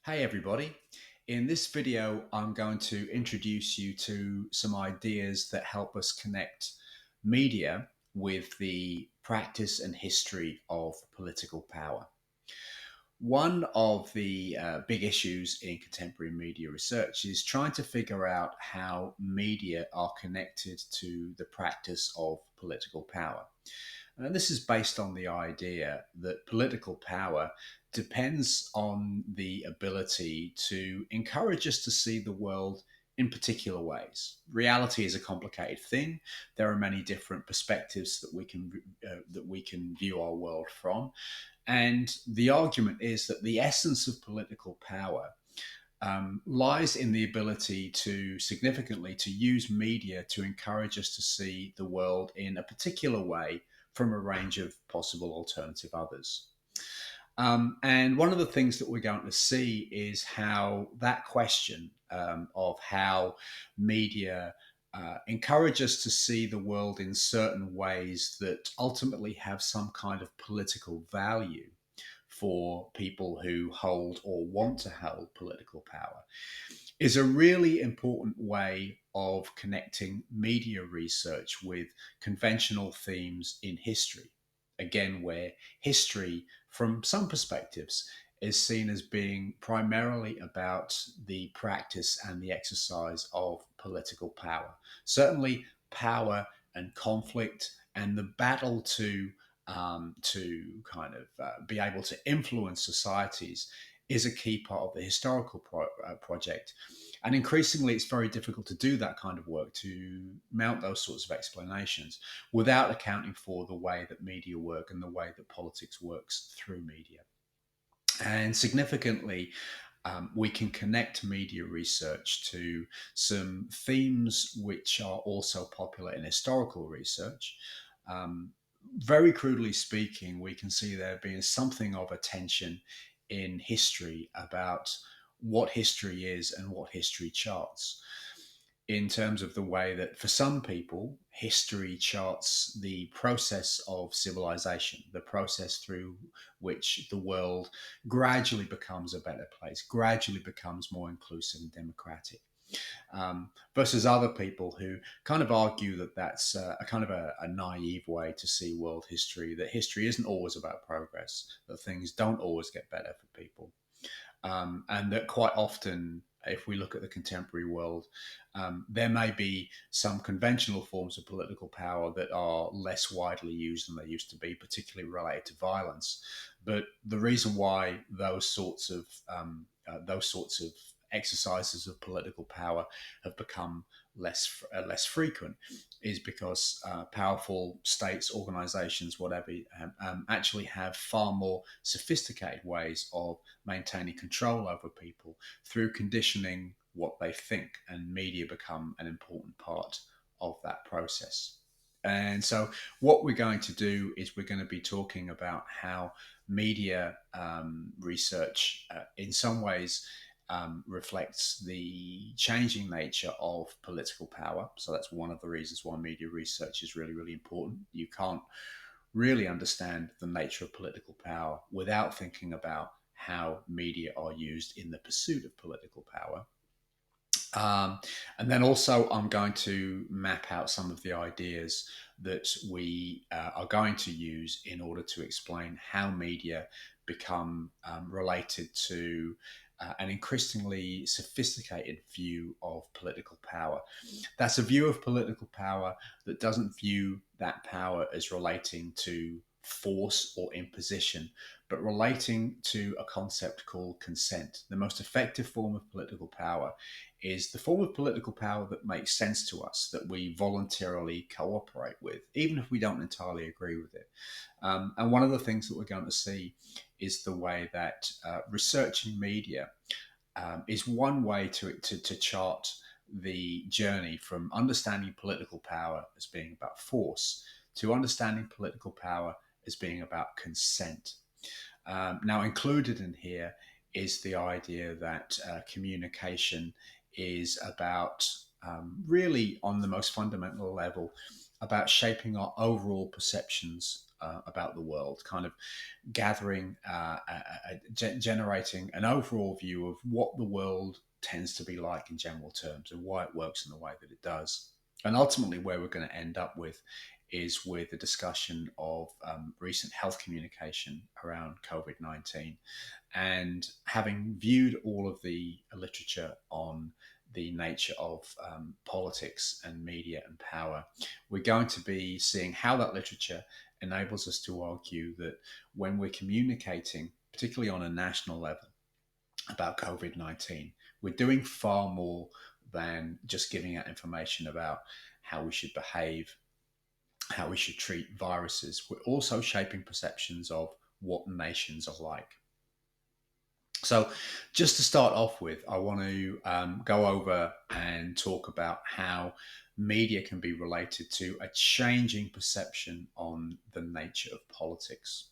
Hey everybody. In this video, I'm going to introduce you to some ideas that help us connect media with the practice and history of political power. One of the big issues in contemporary media research is trying to figure out how media are connected to the practice of political power. And this is based on the idea that political power depends on the ability to encourage us to see the world in particular ways. Reality is a complicated thing. There are many different perspectives that we can view our world from, and the argument is that the essence of political power lies in the ability to significantly to use media to encourage us to see the world in a particular way from a range of possible alternative others. And one of the things that we're going to see is how that question of how media encourage us to see the world in certain ways that ultimately have some kind of political value for people who hold or want to hold political power is a really important way of connecting media research with conventional themes in history. Again, where history, from some perspectives, is seen as being primarily about the practice and the exercise of political power. Certainly, power and conflict and the battle to kind of be able to influence societies is a key part of the historical project. And increasingly, it's very difficult to do that kind of work, to mount those sorts of explanations without accounting for the way that media work and the way that politics works through media. And significantly, we can connect media research to some themes which are also popular in historical research. Um, Very crudely speaking, we can see there being something of a tension in history about what history is and what history charts, in terms of the way that for some people, history charts the process of civilization, the process through which the world gradually becomes a better place, gradually becomes more inclusive and democratic. Versus other people who kind of argue that that's a kind of a naive way to see world history, that history isn't always about progress, that things don't always get better for people, and that quite often, if we look at the contemporary world, there may be some conventional forms of political power that are less widely used than they used to be, particularly related to violence. But the reason why those sorts of exercises of political power have become less frequent is because powerful states, organizations, whatever, actually have far more sophisticated ways of maintaining control over people through conditioning what they think, and media become an important part of that process. And so, what we're going to do is we're going to be talking about how media research, in some ways, reflects the changing nature of political power. So, that's one of the reasons why media research is really, really important. You can't really understand the nature of political power without thinking about how media are used in the pursuit of political power. Um, and then also, I'm going to map out some of the ideas that we are going to use in order to explain how media become related to an increasingly sophisticated view of political power. That's a view of political power that doesn't view that power as relating to force or imposition, but relating to a concept called consent. The most effective form of political power is the form of political power that makes sense to us, that we voluntarily cooperate with, even if we don't entirely agree with it. And one of the things that we're going to see is the way that researching media is one way to chart the journey from understanding political power as being about force to understanding political power as being about consent. Now, included in here is the idea that communication is about, really, on the most fundamental level, about shaping our overall perceptions about the world, kind of gathering, generating an overall view of what the world tends to be like in general terms and why it works in the way that it does. And ultimately, where we're going to end up with is with a discussion of recent health communication around COVID 19. And having viewed all of the literature on the nature of politics and media and power, we're going to be seeing how that literature enables us to argue that when we're communicating, particularly on a national level, about COVID 19, we're doing far more than just giving out information about how we should behave, how we should treat viruses. We're also shaping perceptions of what nations are like. So, just to start off with, I want to go over and talk about how media can be related to a changing perception on the nature of politics.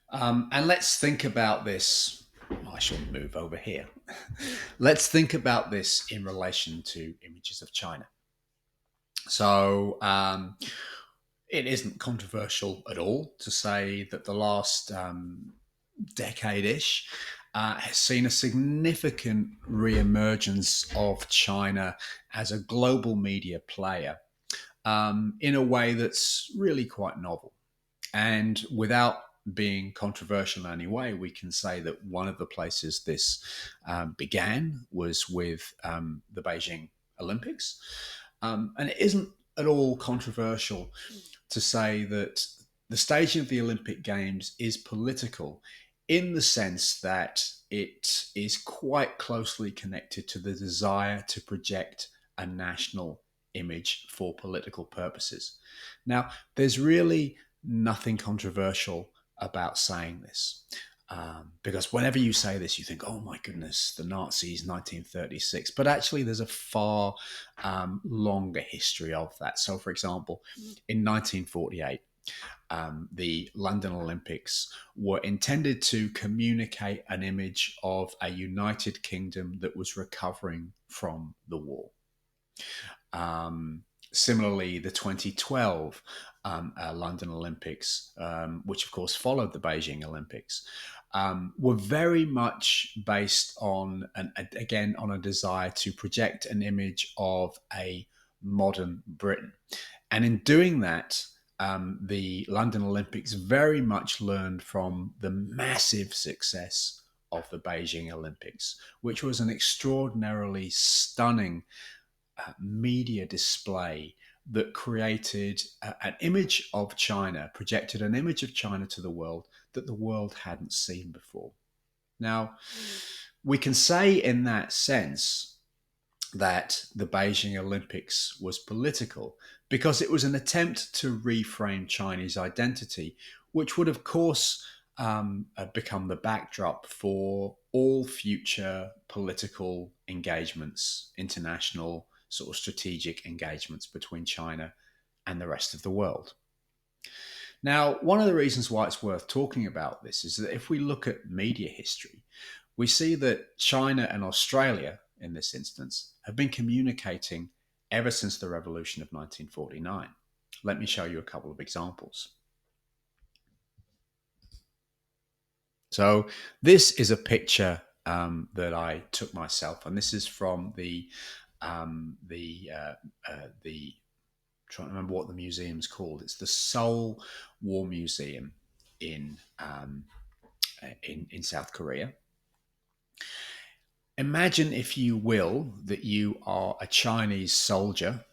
And let's think about this. I shall move over here. Let's think about this in relation to images of China. So, it isn't controversial at all to say that the last decade ish has seen a significant re-emergence of China as a global media player in a way that's really quite novel. And without being controversial in any way, we can say that one of the places this began was with the Beijing Olympics. And it isn't at all controversial to say that the staging of the Olympic Games is political in the sense that it is quite closely connected to the desire to project a national image for political purposes. Now, there's really nothing controversial about saying this. Because whenever you say this, you think, oh my goodness, the Nazis, 1936. But actually, there's a far longer history of that. So, for example, in 1948, the London Olympics were intended to communicate an image of a United Kingdom that was recovering from the war. Similarly, the 2012 London Olympics, which of course followed the Beijing Olympics, were very much based on, again, on a desire to project an image of a modern Britain. And in doing that, the London Olympics very much learned from the massive success of the Beijing Olympics, which was an extraordinarily stunning media display that created an image of China, projected an image of China to the world that the world hadn't seen before. Now, we can say in that sense that the Beijing Olympics was political because it was an attempt to reframe Chinese identity, which would, of course, become the backdrop for all future political engagements, international sort of strategic engagements between China and the rest of the world. Now, one of the reasons why it's worth talking about this is that if we look at media history, we see that China and Australia, in this instance, have been communicating ever since the revolution of 1949. Let me show you a couple of examples. So this is a picture that I took myself, and this is from the trying to remember what the museum's called. It's the Seoul War Museum in South Korea. Imagine, if you will, that you are a Chinese soldier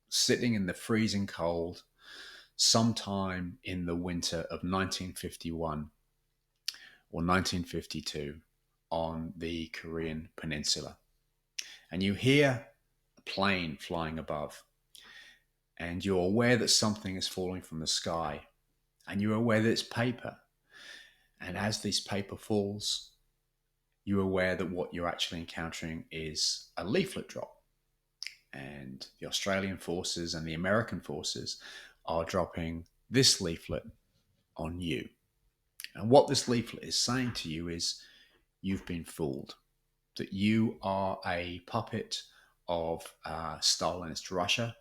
sitting in the freezing cold sometime in the winter of 1951 or 1952 on the Korean Peninsula. And you hear a plane flying above, and you're aware that something is falling from the sky, and you're aware that it's paper. And as this paper falls, you're aware that what you're actually encountering is a leaflet drop. And the Australian forces and the American forces are dropping this leaflet on you. And what this leaflet is saying to you is, you've been fooled, that you are a puppet of Stalinist Russia,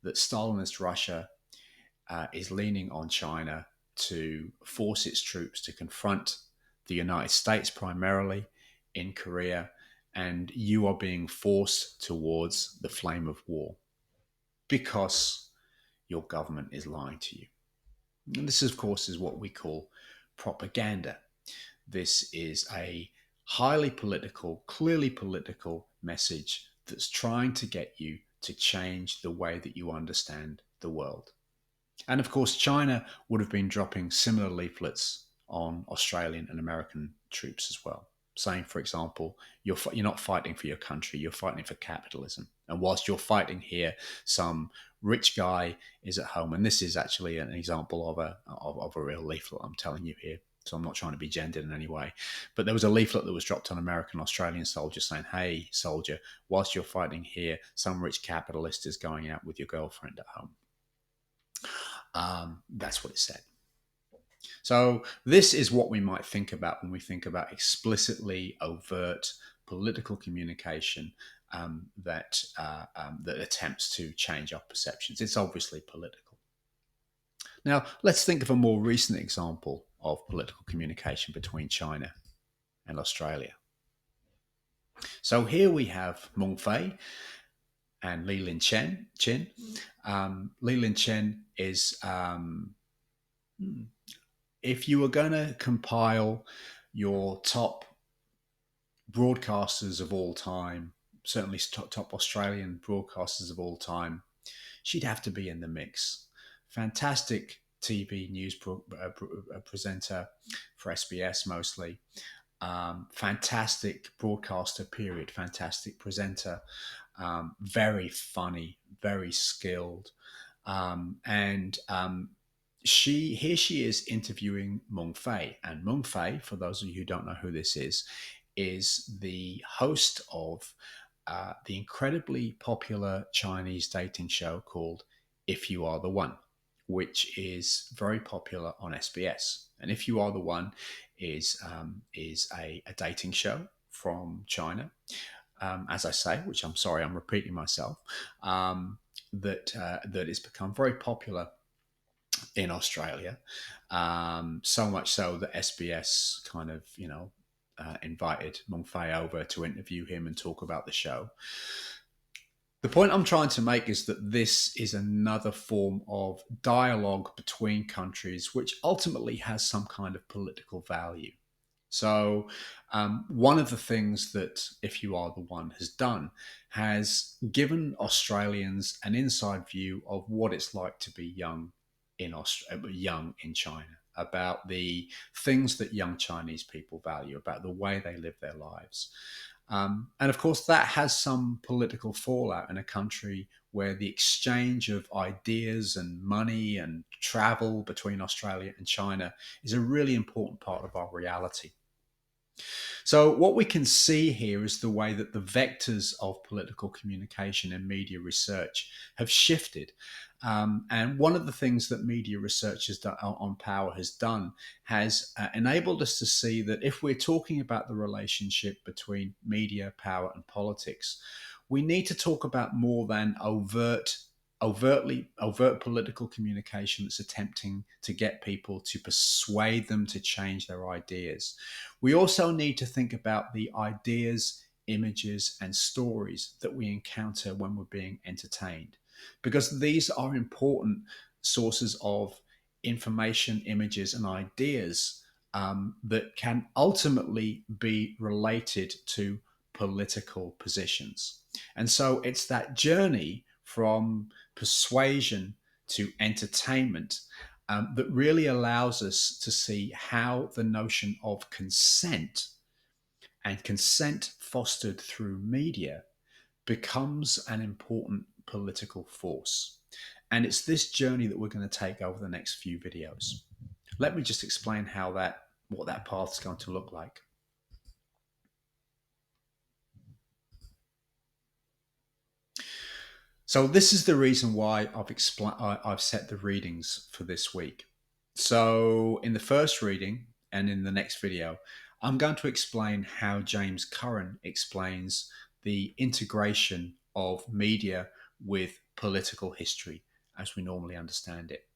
that Stalinist Russia is leaning on China to force its troops to confront the United States primarily in Korea, and you are being forced towards the flame of war because your government is lying to you. And this, of course, is what we call propaganda. This is a highly political, clearly political message that's trying to get you to change the way that you understand the world. And of course, China would have been dropping similar leaflets on Australian and American troops as well, saying, for example, you're not fighting for your country, you're fighting for capitalism. And whilst you're fighting here, some rich guy is at home. And this is actually an example of a real leaflet I'm telling you here. So I'm not trying to be gendered in any way. But there was a leaflet that was dropped on American Australian soldiers saying, hey, soldier, whilst you're fighting here, some rich capitalist is going out with your girlfriend at home. That's what it said. So this is what we might think about when we think about explicitly overt political communication that attempts to change our perceptions. It's obviously political. Now, let's think of a more recent example of political communication between China and Australia. So here we have Meng Fei and Li Lin-chen. Li Lin-chen is, if you were going to compile your top broadcasters of all time, certainly top Australian broadcasters of all time, she'd have to be in the mix. Fantastic TV news presenter for SBS mostly. Fantastic broadcaster, period. Fantastic presenter. Very funny, very skilled. Here she is interviewing Meng Fei. And Meng Fei, for those of you who don't know who this is the host of the incredibly popular Chinese dating show called If You Are the One, which is very popular on SBS. And If You Are the One is a dating show from China, as I say, which I'm sorry, I'm repeating myself, that has become very popular in Australia, so much so that SBS kind of, invited Meng Fei over to interview him and talk about the show. The point I'm trying to make is that this is another form of dialogue between countries, which ultimately has some kind of political value. So one of the things that If You Are the One has done has given Australians an inside view of what it's like to be young in China, about the things that young Chinese people value, about the way they live their lives. And of course, that has some political fallout in a country where the exchange of ideas and money and travel between Australia and China is a really important part of our reality. So what we can see here is the way that the vectors of political communication and media research have shifted. And one of the things that media research on power has done has enabled us to see that if we're talking about the relationship between media, power, and politics, we need to talk about more than overt political communication that's attempting to get people to persuade them to change their ideas. We also need to think about the ideas, images, and stories that we encounter when we're being entertained, because these are important sources of information, images, and ideas that can ultimately be related to political positions. And so it's that journey from persuasion to entertainment that really allows us to see how the notion of consent and consent fostered through media becomes an important political force. And it's this journey that we're going to take over the next few videos. Let me just explain what that path is going to look like. So this is the reason why I've set the readings for this week. So in the first reading and in the next video, I'm going to explain how James Curran explains the integration of media with political history as we normally understand it.